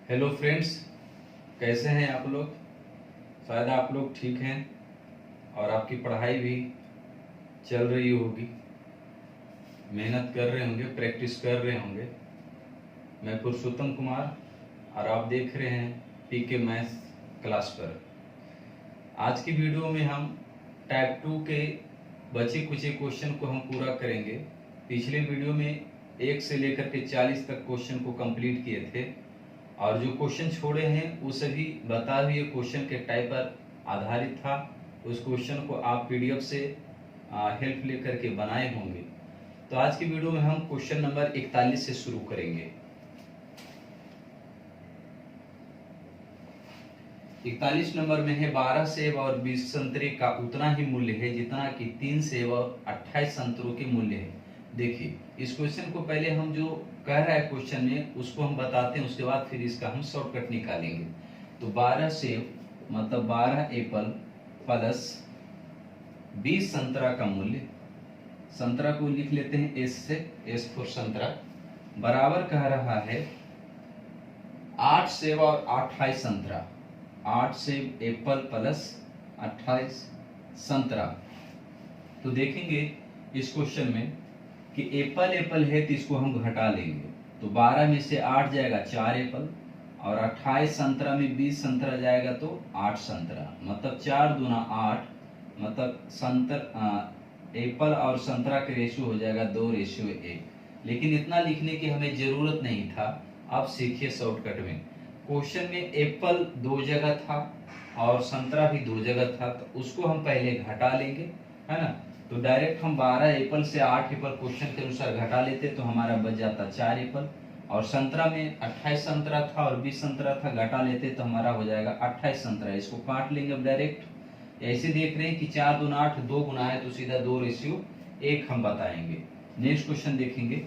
Hello friends, कैसे हैं आप लोग। शायद आप लोग ठीक हैं और आपकी पढ़ाई भी चल रही होगी, मेहनत कर रहे होंगे, प्रैक्टिस कर रहे होंगे। मैं पुरुषोत्तम कुमार और आप देख रहे हैं पीके मैथ्स क्लास पर। आज की वीडियो में हम टाइप 2 के बचे कुचे क्वेश्चन को हम पूरा करेंगे। पिछले वीडियो में 1 से लेकर के 40 तक क्वेश्चन को कंप्लीट किए थे और जो क्वेश्चन छोड़े हैं वो सभी बताए हुए क्वेश्चन के टाइप पर आधारित था। उस क्वेश्चन को आप पीडीएफ से हेल्प लेकर के बनाए होंगे। तो आज की वीडियो में हम क्वेश्चन नंबर 41 से शुरू करेंगे। 41 नंबर में है 12 सेब और 20 संतरे का उतना ही मूल्य है जितना कि 3 सेब और 28 संतरों के मूल्य है। देखिए, इस क्वेश्चन को पहले हम जो कह रहा है क्वेश्चन में उसको हम बताते हैं, उसके बाद फिर इसका हम शॉर्टकट निकालेंगे। तो 12 सेब मतलब 12 एप्पल प्लस 20 संतरा का मूल्य, संतरा को लिख लेते हैं एस से, एस फॉर संतरा, बराबर कह रहा है 8 सेब और 28 संतरा। 8 सेब एप्पल प्लस 28 संतरा। तो देखेंगे इस क्वेश्चन में कि एप्पल एप्पल है तो इसको हम घटा लेंगे। तो 12 में से 8 जाएगा 4 एप्पल और 28 संतरा में 20 संतरा जाएगा तो 8 संतरा, मतलब 4 दूना 8, मतलब एप्पल और संतरा का रेशियो हो जाएगा 2:1। लेकिन इतना लिखने की हमें जरूरत नहीं था। अब सीखिए शॉर्टकट में। क्वेश्चन में एप्पल 2 जगह था और संतरा भी 2 जगह था, तो उसको हम पहले घटा लेंगे, है ना। तो डायरेक्ट हम 12 एप्पल से 8 एप्पल क्वेश्चन के अनुसार घटा लेते तो हमारा बच जाता 4 एप्पल, और संतरा में 28 संतरा था और 20 संतरा था, घटा लेते तो हमारा हो जाएगा 28 संतरा। इसको काट लेंगे अब डायरेक्ट। ऐसे देख रहे हैं कि 4 दूना 8, 2 गुना है तो सीधा 2:1 हम बताएंगे। नेक्स्ट क्वेश्चन देखेंगे।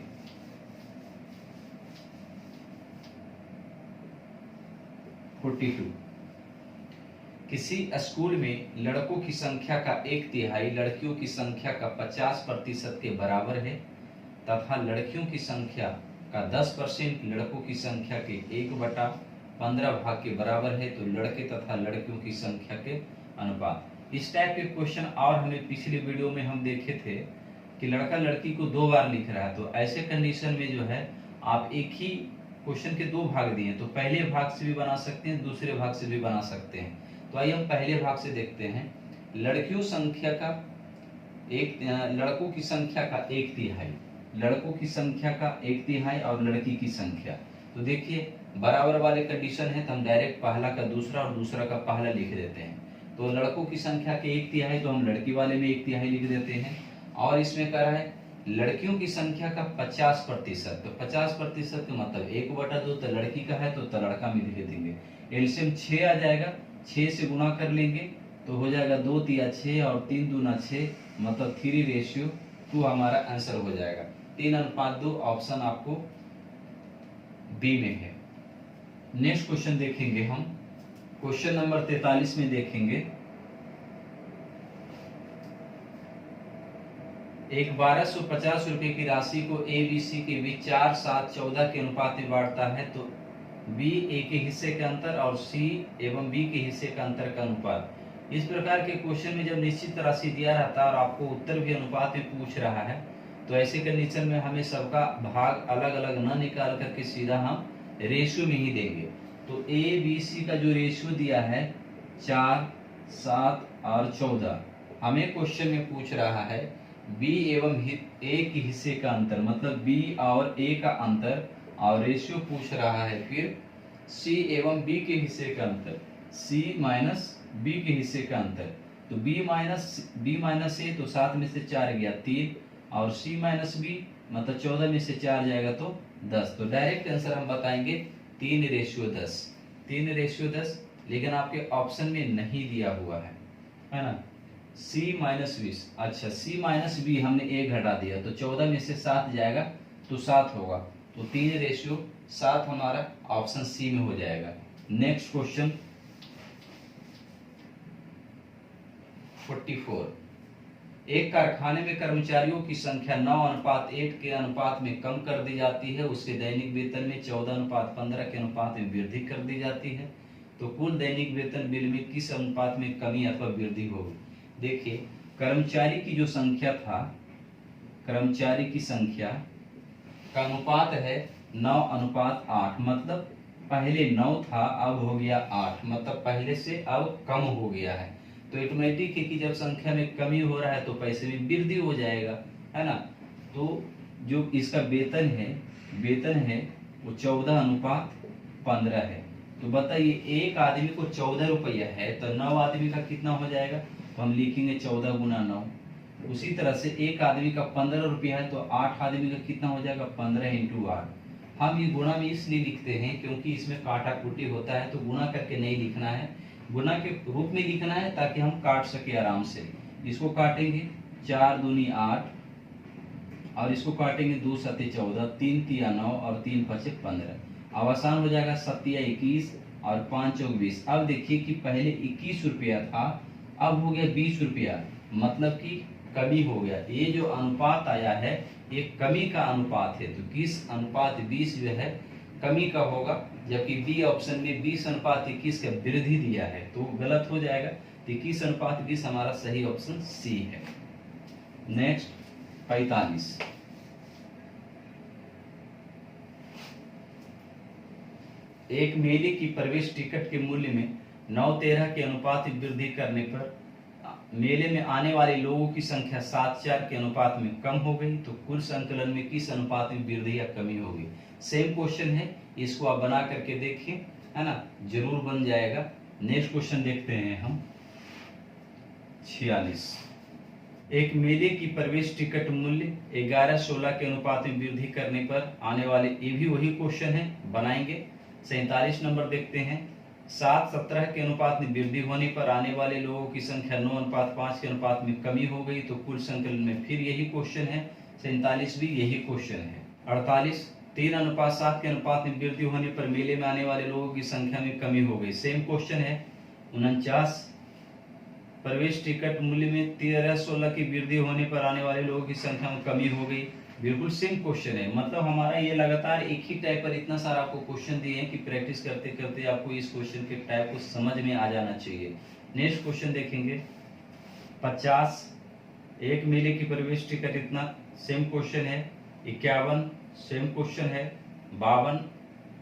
किसी स्कूल में लड़कों की संख्या का 1/3 लड़कियों की संख्या का 50% के बराबर है तथा लड़कियों की संख्या का 10% लड़कों की संख्या के 1/15 भाग के बराबर है, तो लड़के तथा लड़कियों की संख्या के अनुपात। इस टाइप के क्वेश्चन और हमें पिछले वीडियो में हम देखे थे कि लड़का लड़की को 2 बार लिख रहा है। तो ऐसे कंडीशन में जो है आप एक ही क्वेश्चन के 2 भाग दिए, तो पहले भाग से भी बना सकते हैं, दूसरे भाग से भी बना सकते हैं। तो आइए हम पहले भाग से देखते हैं। लड़कियों संख्या का लड़कों की संख्या का 1/3, लड़कों की संख्या का 1/3 और लड़की की संख्या। तो देखिए बराबर वाले कंडीशन है तो हम डायरेक्ट पहला का दूसरा और दूसरा का पहला लिख देते हैं। तो लड़कों की संख्या के 1/3 तो हम लड़की वाले में 1/3 लिख देते हैं। और इसमें कह रहा है लड़कियों की संख्या का 50%, तो 50% का मतलब 1/2 तो लड़की का है तो लड़का में लिख देंगे। एलसीएम 6 आ जाएगा, 6 से गुना कर लेंगे तो हो जाएगा 2 तिया 6 और 3 दूना 6, मतलब 3:2 हमारा आंसर हो जाएगा। 3:2 ऑप्शन आपको बी में है। नेक्स्ट क्वेश्चन देखेंगे हम। क्वेश्चन नंबर 43 में देखेंगे, एक 1250 रुपए की राशि को ए बी सी के बीच 4, 7, 14 के अनुपात में बांटता है, तो बी ए के हिस्से का अंतर और सी एवं बी के हिस्से का अंतर का अनुपात। इस प्रकार के क्वेश्चन में जब निश्चित राशि दिया रहता है और आपको उत्तर भी अनुपात में पूछ रहा है, तो ऐसे कंडीशन में हमें सबका भाग अलग अलग न निकाल करके सीधा हम रेशियो में ही देंगे। तो ए बी सी का जो रेशियो दिया है 4, 7 और 14, हमें क्वेश्चन में पूछ रहा है बी एवं ए के हिस्से का अंतर, मतलब बी और ए का अंतर, और रेशियो पूछ रहा है फिर सी एवं बी के हिस्से का अंतर, सी माइनस बी के हिस्से का अंतर। तो बी माइनस ए तो 7 में से 4 गया 3, और सी माइनस बी मतलब 14 में से 4 जाएगा तो 10। तो डायरेक्ट आंसर हम बताएंगे 3:10, 3:10। लेकिन आपके ऑप्शन में नहीं दिया हुआ है ना। C माइनस 20, अच्छा C माइनस बी हमने 1 घटा दिया तो 14 में से 7 जाएगा तो 7 होगा, तो 3:7 हमारा ऑप्शन सी में हो जाएगा। Next question 44। एक कारखाने में कर्मचारियों की संख्या 9:8 के अनुपात में कम कर दी जाती है, उसके दैनिक वेतन में 14:15 के अनुपात में वृद्धि कर दी जाती है, तो कुल दैनिक वेतन बिल में किस अनुपात में कमी अथवा वृद्धि होगी? देखिए, कर्मचारी की जो संख्या था, कर्मचारी की संख्या का अनुपात है 9:8, मतलब पहले 9 था अब हो गया 8, मतलब पहले से अब कम हो गया है। तो ऑटोमेटिक है कि जब संख्या में कमी हो रहा है तो पैसे में वृद्धि हो जाएगा, है ना। तो जो इसका वेतन है वो 14:15 है। तो बताइए, एक आदमी को 14 रुपया है तो 9 आदमी का कितना हो जाएगा? तो हम लिखेंगे 14 गुना 9। उसी तरह से एक आदमी का 15 रुपया है तो 8 आदमी का कितना हो जाएगा? 15 × 8। हम ये गुणा में इसलिए लिखते हैं क्योंकि इसमें काटा कुटी होता है, तो गुणा करके नहीं लिखना है, गुना के रूप में लिखना है ताकि हम काट सके आराम से। इसको काटेंगे 4 दूनी 8 और इसको काटेंगे 2 7 14, 3 तिया 9 और 3 5 15। अब आसान हो जाएगा, 7 तिया 21 और 5 चौक 20। अब देखिए कि पहले 21 रुपया था, अब हो गया 20 रुपया, मतलब कि कमी हो गया। ये जो अनुपात आया है ये कमी का अनुपात है, तो किस अनुपात 20 जो है कमी का होगा, जबकि बी ऑप्शन में 20:21 का वृद्धि दिया है, तो गलत हो जाएगा। 21:20 हमारा सही ऑप्शन सी है। नेक्स्ट 45, एक मेले की प्रवेश टिकट के मूल्य में 9:13 के अनुपात में वृद्धि करने पर मेले में आने वाले लोगों की संख्या 7:4 के अनुपात में कम हो गई, तो कुल संकलन में किस अनुपात में वृद्धि या कमी होगी? सेम क्वेश्चन है, इसको आप बना करके देखिए, है ना, जरूर बन जाएगा। नेक्स्ट क्वेश्चन देखते हैं हम 46, एक मेले की प्रवेश टिकट मूल्य 11-16 के अनुपात में वृद्धि करने पर आने वाले, ये भी वही क्वेश्चन है, बनाएंगे। 47 नंबर देखते हैं, 7:17 के अनुपात में वृद्धि होने पर आने वाले लोगों की संख्या 9:5 के अनुपात में कमी हो गई, तो कुल संकलन में फिर यही क्वेश्चन है। 47 भी यही क्वेश्चन है। 48, 3:7 के अनुपात में वृद्धि होने पर मेले में आने वाले लोगों की संख्या में कमी हो गई, सेम क्वेश्चन है। 49, प्रवेश टिकट मूल्य में 13-16 की वृद्धि होने पर आने वाले लोगों की संख्या में कमी हो गई, बिल्कुल सेम क्वेश्चन है। मतलब हमारा ये लगातार एक ही टाइप पर इतना सारा आपको क्वेश्चन दिए हैं कि प्रैक्टिस करते करते आपको इस क्वेश्चन के टाइप को समझ में आ जाना चाहिए। नेक्स्ट क्वेश्चन देखेंगे 50, एक मेले की प्रवेश टिकट इतना, सेम क्वेश्चन है। 51 सेम क्वेश्चन है। 52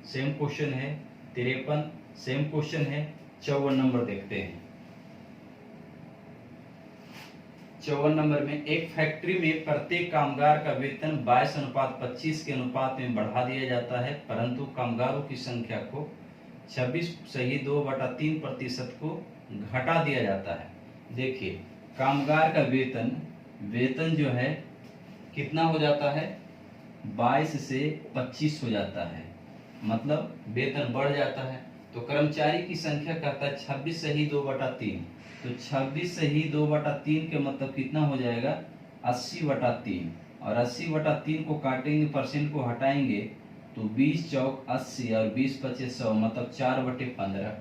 सेम क्वेश्चन है। 53 सेम क्वेश्चन है। 54 नंबर देखते हैं। 54 नंबर में, एक फैक्ट्री में प्रत्येक कामगार का वेतन 22:25 के अनुपात में बढ़ा दिया जाता है, परंतु कामगारों की संख्या को 26.2/3% को घटा दिया जाता है। देखिए, कामगार का वेतन जो है कितना हो जाता है? 22 से 25 हो जाता है, मतलब वेतन बढ़ जाता है। तो कर्मचारी की संख्या कहता है 26/2/3, तो 26/2/3 के मतलब कितना हो जाएगा? 80/3, और 80/3 को काटेंगे, परसेंट को हटाएंगे तो 20 चौक 80 और 20 पचे 100, मतलब 4/15,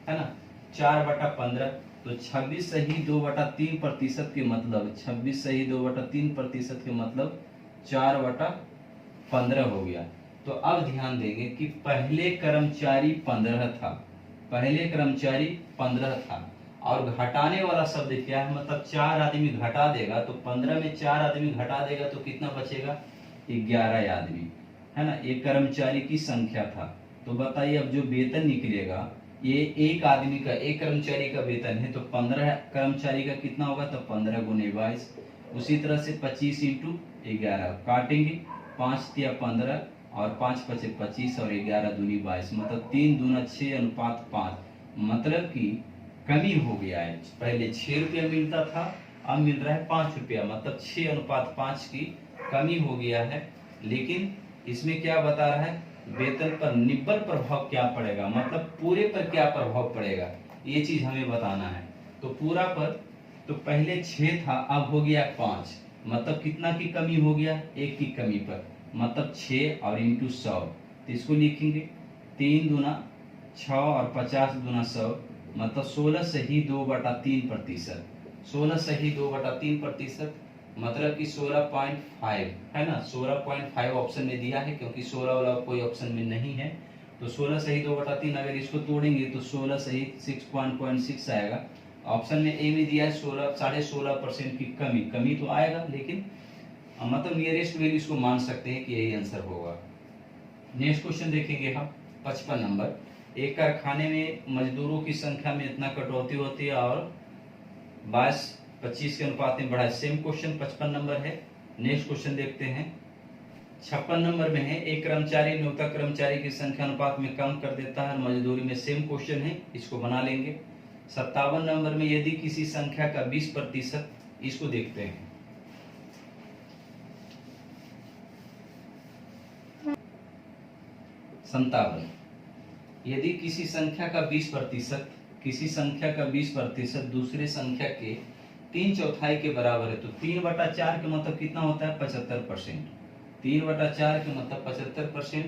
है ना, 4/15। तो 26/2/3% के मतलब 26/2/3% के मतलब 4/15 हो गया। तो अब ध्यान देंगे कि पहले कर्मचारी 15 था, पहले कर्मचारी 15 था, और घटाने वाला शब्द क्या है? मतलब 4 आदमी घटा देगा, तो 15 में 4 आदमी घटा देगा तो कितना बचेगा? 11 आदमी, है ना। एक कर्मचारी की संख्या था, तो बताइए अब जो वेतन निकलेगा, ये एक आदमी का, एक कर्मचारी का वेतन है, तो 15 कर्मचारी का कितना होगा? तो 15 × 22। उसी तरह से 25 × 11 काटेंगे, 5 तिया 15 और 5 पचे 25 और 11 दूनी 22, मतलब 3 दूना 6:5, मतलब कि कमी हो गया है। पहले 6 रुपया मिलता था, अब मिल रहा है 5 रुपया, मतलब 6:5 की कमी हो गया है। लेकिन इसमें क्या बता रहा है? वेतन पर निव्वल प्रभाव क्या पड़ेगा, मतलब पूरे पर क्या प्रभाव पड़ेगा, ये चीज हमें बताना है। तो पूरा पर, तो पहले 6 था, अब हो गया 5, मतलब कितना की कमी हो गया? 1 की कमी पर, मतलब 6 और इंटू 100, तो इसको लिखेंगे 3 दूना 6 और 50 दूना 100, मतलब 16/2/3%। 16 सही 2/3%, मतलब कि 16.5 है ना, 16.5 ऑप्शन में दिया है, क्योंकि 16 वाला कोई ऑप्शन में नहीं है। तो 16 सही 2/3, अगर इसको तोड़ेंगे तो 16 सही 6.6 आएगा। ऑप्शन में ए में दिया है 16.5% की कमी तो आएगा, लेकिन मतलब नियरेस्ट वैल्यू इसको मान सकते हैं कि यही आंसर होगा। नेक्स्ट क्वेश्चन देखेंगे हम 55 नंबर। एक कारखाने में मजदूरों की संख्या में इतना कटौती होती है और 22-25 के अनुपात में बढ़ा है। सेम क्वेश्चन 55 नंबर है। नेक्स्ट क्वेश्चन देखते हैं 56 नंबर में है, एक कर्मचारी नियोक्ता कर्मचारी की संख्या अनुपात में कम कर देता है मजदूरी में। सेम क्वेश्चन है, इसको बना लेंगे। 57 नंबर में यदि किसी संख्या का 20%, इसको देखते हैं। 57, यदि किसी संख्या का 20%, किसी संख्या का 20% दूसरे संख्या के 3/4 के बराबर है, तो 3/4 का मतलब कितना होता है 75%। 3/4 का मतलब 75%,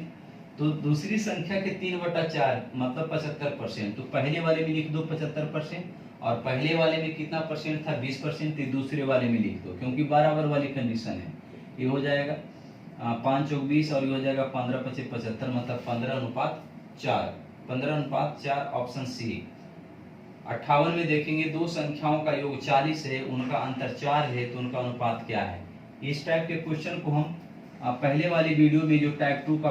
तो दूसरी संख्या के 3/4 मतलब 75%। तो पहले वाले में लिख दो 75%, और पहले वाले में कितना परसेंट था 20%, तो दूसरे वाले में लिख दो, क्योंकि बराबर वाली कंडीशन है। ये हो जाएगा 5 चौक 20 और ये हो जाएगा 15 25 75, मतलब 15:4। 15:4 ऑप्शन सी। 58 में देखेंगे दो संख्याओं का योग 40 है, उनका अंतर 4 है, तो उनका अनुपात क्या है। इस टाइप के क्वेश्चन को हम पहले वाली वीडियो में जो टाइप 2 का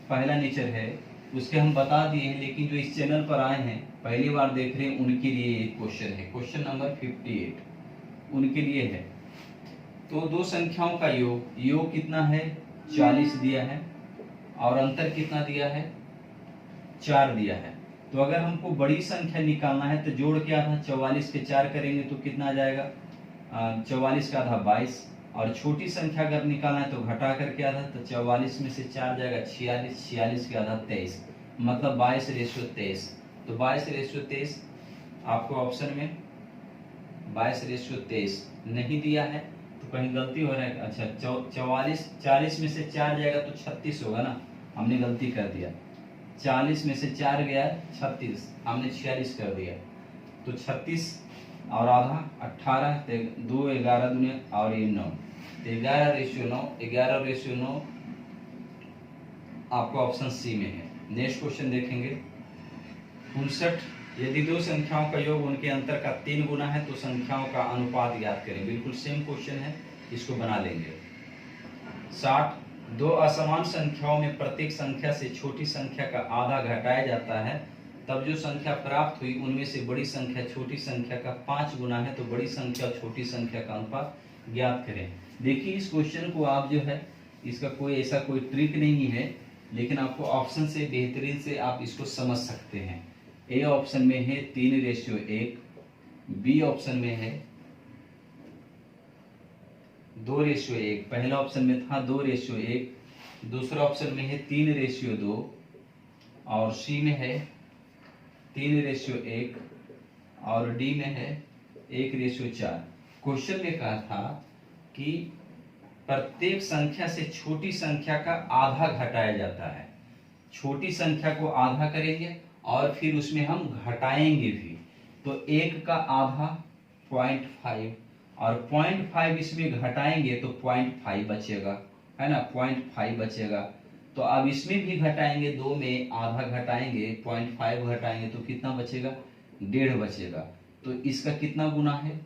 पहला नेचर है उसके हम बता दिए हैं, लेकिन जो इस चैनल पर आए हैं पहली बार देख रहे हैं उनके लिए एक क्वेश्चन है। क्वेश्चन नंबर 58 उनके लिए है। तो दो संख्याओं का योग कितना है 40 दिया है, और अंतर कितना दिया है 4 दिया है। तो अगर हमको बड़ी संख्या निकालना है तो जोड़ क्या था 44 के 4 करेंगे तो कितना आ जाएगा 44 का आधा 22, और छोटी संख्या अगर निकालना है तो घटा कर क्या था, तो 44 में से 4 जाएगा 46, 46 के आधा 23, मतलब 22:23। तो 22:23 आपको ऑप्शन में 22:23 नहीं दिया है, तो कहीं गलती हो रहा है। अच्छा 40 में से 4 जाएगा तो 36 होगा ना, हमने गलती कर दिया। 40 में से 4 गया 36, हमने 46 कर दिया। तो 36 और आधा 18, 2 11 दूनी और ये 9, तो 11:9, 11:9 आपको ऑप्शन सी में है। नेक्स्ट क्वेश्चन देखेंगे 59, यदि दो संख्याओं का योग उनके अंतर का 3 गुना है तो संख्याओं का अनुपात ज्ञात करें। बिल्कुल सेम क्वेश्चन है, इसको बना लेंगे। 60, दो असमान संख्याओं में प्रत्येक संख्या से छोटी संख्या का आधा घटाया जाता है, तब जो संख्या प्राप्त हुई उनमें से बड़ी संख्या छोटी संख्या का 5 गुना है, तो बड़ी संख्या और छोटी संख्या का अनुपात ज्ञात करें। देखिए इस क्वेश्चन को आप जो है इसका कोई ऐसा कोई ट्रिक नहीं है, लेकिन आपको ऑप्शन से बेहतरीन से आप इसको समझ सकते हैं। ए ऑप्शन में है 3:1, बी ऑप्शन में है 2:1, पहला ऑप्शन में था 2:1, दूसरा ऑप्शन में है 3:2, और सी में है 3:1, और डी में है 1:4। क्वेश्चन में कहा था कि प्रत्येक संख्या से छोटी संख्या का आधा घटाया जाता है। छोटी संख्या को आधा करेंगे और फिर उसमें हम घटाएंगे भी, तो 1 का आधा 0.5, और 0.5 इसमें घटाएंगे तो 0.5 बचेगा, है ना, 0.5 बचेगा। तो अब इसमें भी घटाएंगे, 2 में आधा घटाएंगे 0.5 घटाएंगे तो कितना बचेगा 1.5 बचेगा। तो इसका कितना गुना है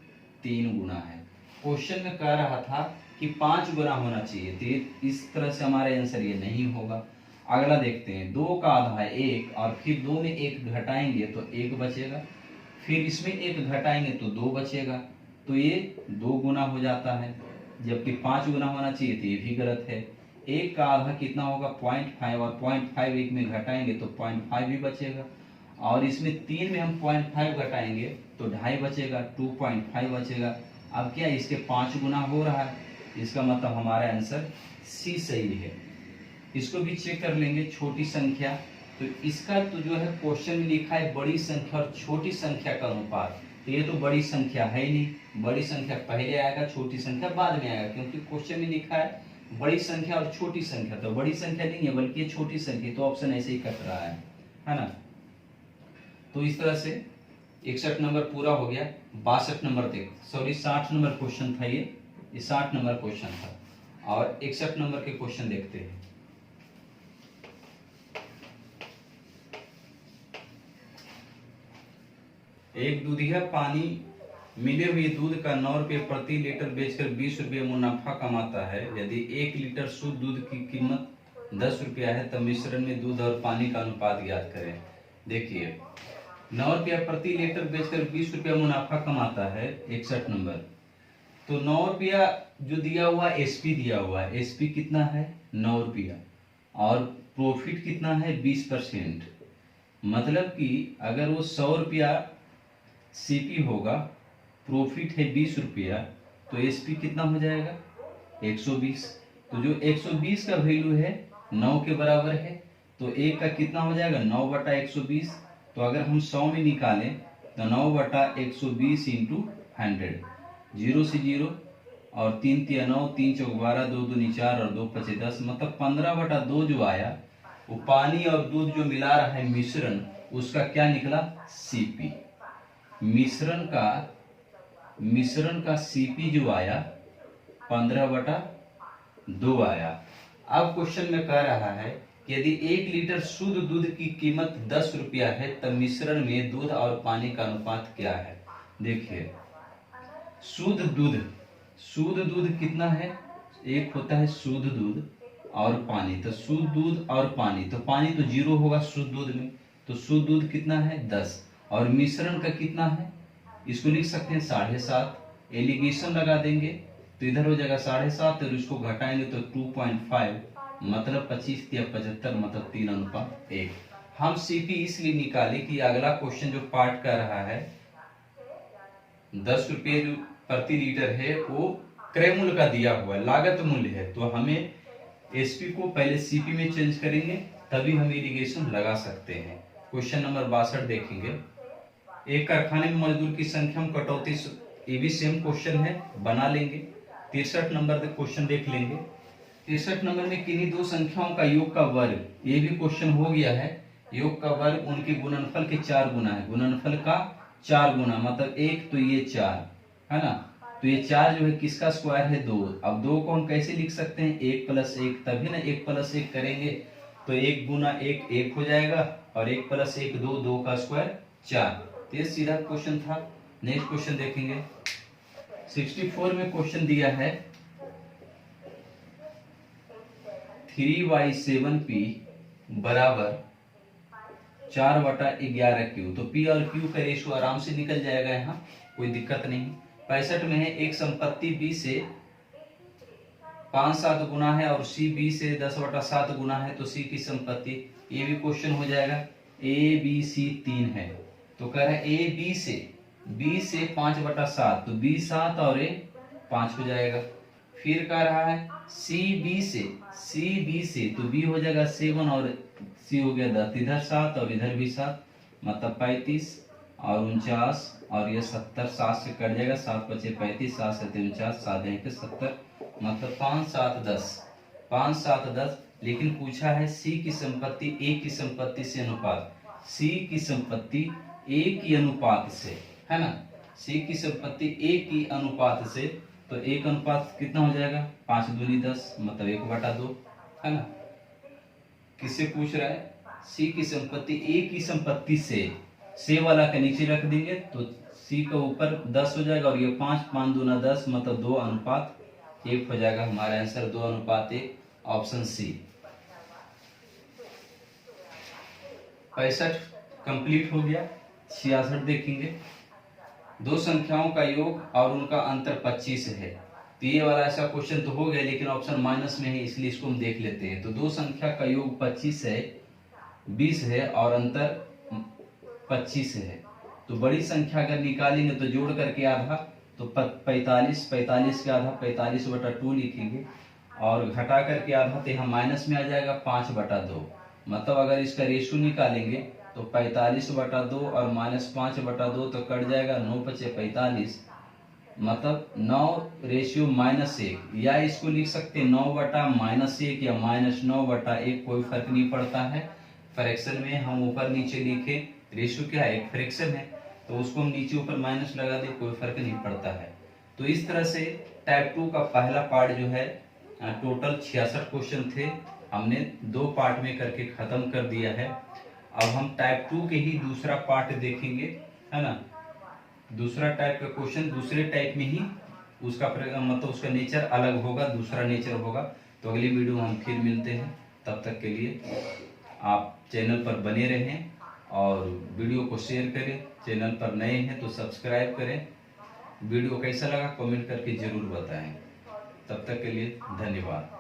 3 गुना है। क्वेश्चन में कह रहा था कि 5 गुना होना चाहिए, तो इस तरह से हमारा आंसर ये नहीं होगा। अगला देखते हैं, 2 का आधा है 1, और फिर 2 में 1 घटाएंगे तो 1 बचेगा, फिर इसमें 1 घटाएंगे तो 2 बचेगा, तो ये 2 गुना हो जाता है, जबकि 5 गुना होना चाहिए, तो ये भी गलत है। 1 का आधा कितना होगा 0.5, और 0.5 1 में घटाएंगे तो 0.5 भी बचेगा, और इसमें 3 में हम 0.5 घटाएंगे तो 2.5 बचेगा, 2.5 बचेगा। अब क्या इसके 5 गुना हो रहा है, इसका मतलब हमारा आंसर सी सही है। इसको भी चेक कर लेंगे, छोटी संख्या, तो इसका तो जो है क्वेश्चन में लिखा है बड़ी संख्या और छोटी संख्या का अनुपात, तो ये तो बड़ी संख्या है ही नहीं, बड़ी संख्या पहले आएगा छोटी संख्या बाद में आएगा, क्योंकि क्वेश्चन में लिखा है बड़ी संख्या और छोटी संख्या, तो बड़ी संख्या नहीं है बल्कि ये छोटी संख्या, तो ऑप्शन ऐसे ही कट रहा है ना। तो इस तरह से 61 नंबर पूरा हो गया। 62 नंबर देख, सॉरी 60 नंबर क्वेश्चन था ये 60 नंबर क्वेश्चन था। और 61 नंबर के क्वेश्चन देखते हैं। एक दूधिया पानी मिले हुए दूध का 9 रुपये प्रति लीटर बेचकर 20 रुपये मुनाफा कमाता है। यदि 1 लीटर शुद्ध दूध की कीमत 10 रुपया है तब मिश्रण में दूध और पानी का अनुपात ज्ञात करें। देखिए 9 रुपया प्रति लीटर बेचकर 20 रुपया मुनाफा कमाता है 61 नंबर। तो 9 रुपया जो दिया हुआ एसपी दिया हुआ है, एसपी कितना है 9 रुपया और प्रॉफिट कितना है 20%। मतलब कि अगर वो 100 रुपया सीपी होगा, प्रॉफिट है 20 रुपया, तो एसपी कितना हो जाएगा 120। तो जो 120 का वैल्यू है 9 के बराबर है, तो एक का कितना हो जाएगा 9 बटा 120। तो अगर हम 100 में निकालें तो 9 बटा 120 इंटू 100, 0 से 0 और 3 तिया 9, 3 चौक 12, 2 दूनी 4 और 2 पचे 10, मतलब 15 बटा 2 जो आया वो पानी और दूध जो मिला रहा है मिश्रण, उसका क्या निकला सीपी। मिश्रण का सीपी जो आया 15 बटा 2 आया। अब क्वेश्चन में कह रहा है कि यदि 1 लीटर शुद्ध दूध की कीमत 10 रुपया है तब मिश्रण में दूध और पानी का अनुपात क्या है। देखिए शुद्ध दूध कितना है, एक होता है शुद्ध दूध और पानी। तो शुद्ध दूध और पानी, तो पानी तो 0 होगा शुद्ध दूध में, तो शुद्ध दूध कितना है 10 और मिश्रण का कितना है, इसको लिख सकते हैं 7.5। एलिगेशन लगा देंगे तो इधर हो जाएगा 7.5 और इसको घटाएंगे तो 2.5, मतलब 25 या 75, मतलब 3:1। हम सीपी इसलिए निकाले कि अगला क्वेश्चन जो पार्ट कर रहा है 10 रुपये जो प्रति लीटर है वो क्रय मूल्य का दिया हुआ है, लागत मूल्य है। तो हमें एसपी को पहले सीपी में चेंज करेंगे तभी हम इरिगेशन लगा सकते हैं। क्वेश्चन नंबर 62 देखेंगे। एक कारखाने में मजदूर की संख्या में कटौती, ये भी सेम क्वेश्चन है, बना लेंगे। 63 नंबर क्वेश्चन देख लेंगे। 63 नंबर में किन्हीं दो संख्याओं का योग का वर्ग, ये भी क्वेश्चन हो गया है। योग का वर्ग उनके गुणनफल के 4 गुना है, गुणनफल का 4 गुना, मतलब 1 तो ये 4 है ना, तो ये 4 जो है किसका स्क्वायर है 2। अब 2 को हम कैसे लिख सकते हैं 1 + 1, तभी ना 1 + 1 करेंगे तो 1 गुना 1 1 हो जाएगा और 1 + 1 2, 2 का स्क्वायर 4। तो ये सीधा क्वेश्चन था। नेक्स्ट क्वेश्चन देखेंगे। 64 में क्वेश्चन दिया है 3y7p बराबर 4/11 तो p और q का रेशियो आराम से निकल जाएगा, यहाँ कोई दिक्कत नहीं। 65 में है एक संपत्ति b से 5-7 गुना है और c b से 10/7 गुना है, तो c की संपत्ति, ये भी क्वेश्चन हो जाएगा। a b c 3 है तो कह रहा है a b से 5/7, तो b 7 और a 5 हो जाएगा। फिर कह रहा है c b से तो b हो जाएगा 7 और c हो गया 10, इधर 7 और इधर भी 7, मतलब 35 और 49 और ये 70, 7 से कट जाएगा, 7 × 5 = 35, 7 से 49, 7 × 70, मतलब 5 7 10, 5 7 10। लेकिन पूछा है c की संपत्ति a की संपत्ति से अनुपात, c की संपत्ति a की अनुपात से, है ना, c की संपत्ति a की अनुपात से, तो a का अनुपात कितना हो जाएगा 5 दूनी 10, मतलब 1/2, है ना। किससे पूछ रहा है, c की संपत्ति a की संपत्ति से वाला का नीचे रख देंगे तो c का ऊपर 10 हो जाएगा और ये 5 5 दूना 10, मतलब 2:1 हो जाएगा। हमारा आंसर 2:1, ऑप्शन सी। 65 कंप्लीट हो गया। 66 देखेंगे। दो संख्याओं का योग और उनका अंतर 25 है। तो ये वाला ऐसा क्वेश्चन तो हो गया, लेकिन ऑप्शन माइनस में है इसलिए इसको हम देख लेते हैं। तो दो संख्या का योग 25 है, 20 है और अंतर 25 है। तो बड़ी संख्या अगर निकालेंगे तो जोड़ करके आधा, तो 45 के आधा 45/2 लिखेंगे और घटा करके आधा तो यहाँ माइनस में आ जाएगा 5/2। मतलब अगर इसका रेशियो निकालेंगे तो 45/2 और -5/2 तो कट जाएगा, 9 × 5 = 45, मतलब 9:-1, या इसको लिख सकते हैं 9/-1 या -9/1, कोई फर्क नहीं पड़ता है। फ्रैक्शन में हम ऊपर नीचे लिखे, रेशियो क्या है, एक फ्रैक्शन है, तो उसको हम नीचे ऊपर माइनस लगा दे, कोई फर्क नहीं पड़ता है। तो इस तरह से टाइप 2 का पहला पार्ट जो है टोटल 66 क्वेश्चन थे, हमने 2 पार्ट में करके खत्म कर दिया है। अब हम टाइप 2 के ही दूसरा पार्ट देखेंगे, है ना। दूसरा टाइप का क्वेश्चन दूसरे टाइप में ही उसका मतलब उसका नेचर अलग होगा, दूसरा नेचर होगा। तो अगली वीडियो हम फिर मिलते हैं, तब तक के लिए आप चैनल पर बने रहें और वीडियो को शेयर करें। चैनल पर नए हैं तो सब्सक्राइब करें। वीडियो कैसा लगा कमेंट करके जरूर बताएं। तब तक के लिए धन्यवाद।